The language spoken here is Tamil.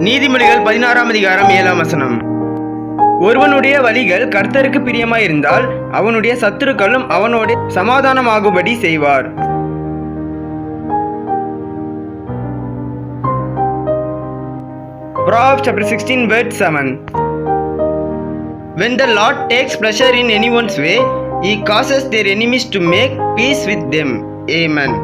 நீதிமொழிகள் 16ஆம் அதிகாரம் 7ஆம் வசனம். ஒருவனுடைய வழிகள் கர்த்தருக்கு பிரியமாயிருந்தால் அவனுடைய சத்துருக்களும் அவனோடு சமாதானமாகும்படி செய்வார். Proverbs chapter 16 verse 7. When the Lord takes pleasure in anyone's way, He causes their enemies to make peace with them. Amen.